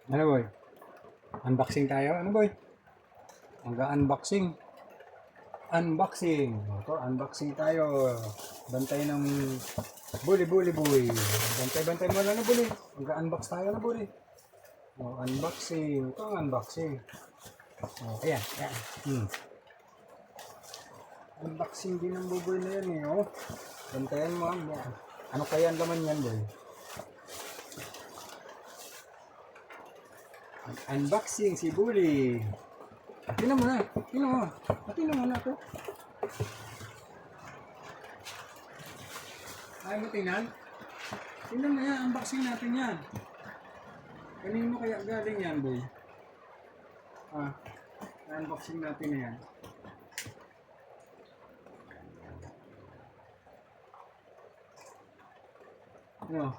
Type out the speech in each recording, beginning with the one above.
Ano boy? Unboxing tayo? Ano boy? Mag-unboxing. Unboxing. Ito, unboxing tayo. Bantay ng buli boy. Bantay mo lang na buli. Mag-unbox tayo na buli. Oh, unboxing. Ito ang unboxing. Oh, ayan. Unboxing din ng buboy na yan eh. Oh. Bantayan mo. Yan. Ano kaya ang laman yan boy? Unboxing si Bully. Tingnan mo na. Tingnan mo. Tingnan mo na ito. Ayaw mo tingnan? Tingnan mo yan. Unboxing natin yan. Kanino mo kaya galing yan, boy? Unboxing natin na yan. Ano?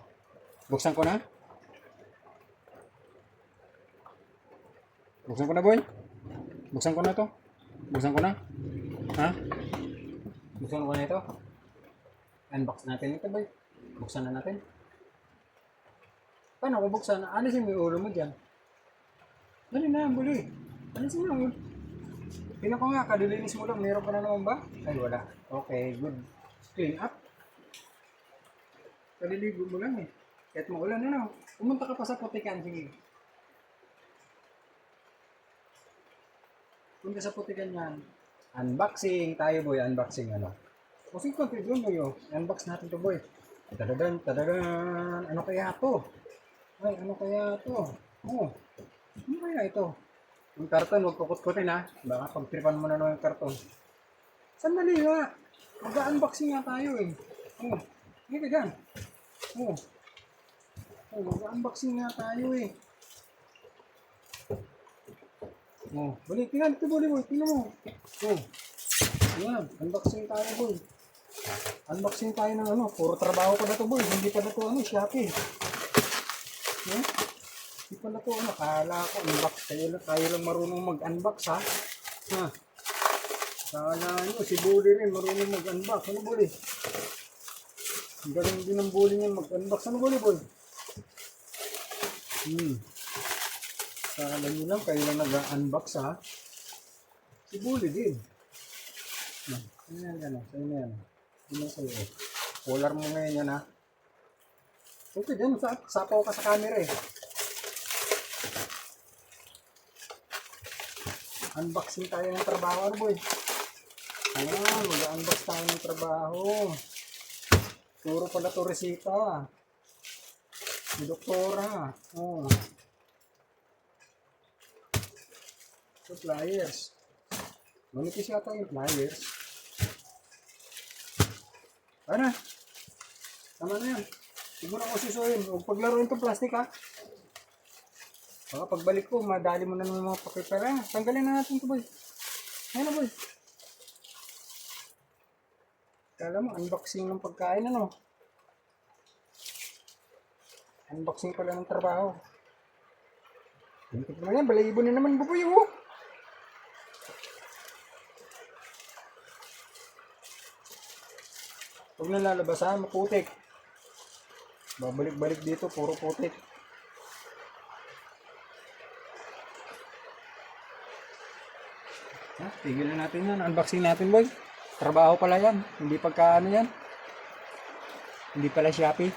Buksan ko na? Buksan ko na, boy? Buksan ko na to? Buksan ko na? Ha? Buksan ko na ito? Unbox natin ito, boy. Buksan na natin. Paano ko buksan? Alisin mo yung ulo mo dyan. Dali na, buli. Alisin mo. Tingnan ko nga, kadilinis mo lang. Meron pa na naman ba? Ay, wala. Okay, good. Clean up. Kaliligo mo lang eh. Kahit maulan, ano? Pumunta ka pa sa putikan, sige. Punta sa putikan yan. Unboxing tayo, boy. Unboxing, ano? Kasi konti doon, boy. Unbox natin to, boy. Tadadan, tadadan. Ano kaya to? Ay, ano kaya to? Oh, ano kaya ito? Yung karton, huwag kukut-kutin ha. Baka pagtripan mo na naman yung karton. Sandali nga. Mag-unboxing nga tayo eh. Oh, hindi ka dyan. Oh, mag-unboxing nga tayo eh. Oh, balik, tingnan ito, boy. Tingnan mo. Oh, yan. Unboxing tayo, boy. Unboxing tayo ng ano. Puro trabaho pa na to, boy. Hindi pa na to, ano, Shopee. Eh? Hindi pa na to, ano. Kala ko, unbox. Tayo lang marunong mag-unbox, ha? Ha? Kala nyo, si Bully rin marunong mag-unbox. Ano, Bully? Ang galing din ng Bully niyan mag-unbox. Ano, Bully, boy? Kala nyo lang, kayo lang nag-unbox, ha? Si Bully din. Yan, ano. Sa'yo na yan. Hindi na sa'yo, eh. Polar mo ngayon yan, ha? Okay, dyan. Sapaw ka sa camera, eh. Unboxing tayo ng trabaho, ano, boy? Ayan, mag-unbox tayo ng trabaho. Puro pala to resita. Si doktora. Oh. So, pliers. Manipis yata yung pliers. Ano? Tama na yan. Huwag mo na ko susuin. Huwag paglaruin itong plastic, ha? Baka pagbalik ko, madali mo na ng mga pakipera. Tanggalin na natin ito, boy. Ayan na, boy. Kala mo, unboxing ng pagkain, ano? Unboxing pala ng trabaho. Hintik mo yan, balayibo na naman, buboy, oh! Huwag na lalabas, ha? Maputik. Babalik-balik dito, puro putik. Tigil na natin yan. Unboxing natin, boy. Trabaho pala yan. Hindi pagka ano yan. Hindi pala Shopee.